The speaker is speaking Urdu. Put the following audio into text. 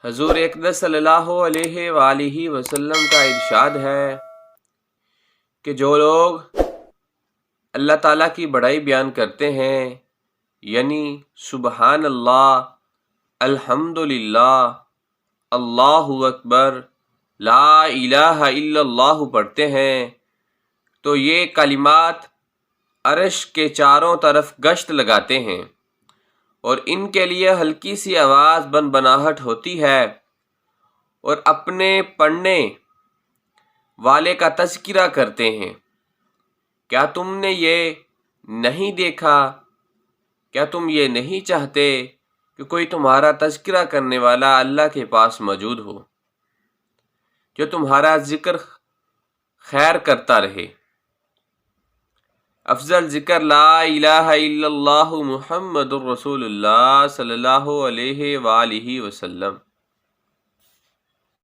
حضور اقدس صلی اللہ علیہ وآلہ وسلم کا ارشاد ہے کہ جو لوگ اللہ تعالیٰ کی بڑائی بیان کرتے ہیں، یعنی سبحان اللہ، الحمد للہ، اللہ اکبر، لا الہ الا اللہ پڑھتے ہیں، تو یہ کلمات عرش کے چاروں طرف گشت لگاتے ہیں اور ان کے لیے ہلکی سی آواز بنبناہٹ ہوتی ہے اور اپنے پڑھنے والے کا تذکرہ کرتے ہیں۔ کیا تم نے یہ نہیں دیکھا؟ کیا تم یہ نہیں چاہتے کہ کوئی تمہارا تذکرہ کرنے والا اللہ کے پاس موجود ہو، جو تمہارا ذکر خیر کرتا رہے؟ افضل ذکر لا الہ الا اللہ محمد الرسول اللہ صلی اللہ علیہ وآلہ وسلم۔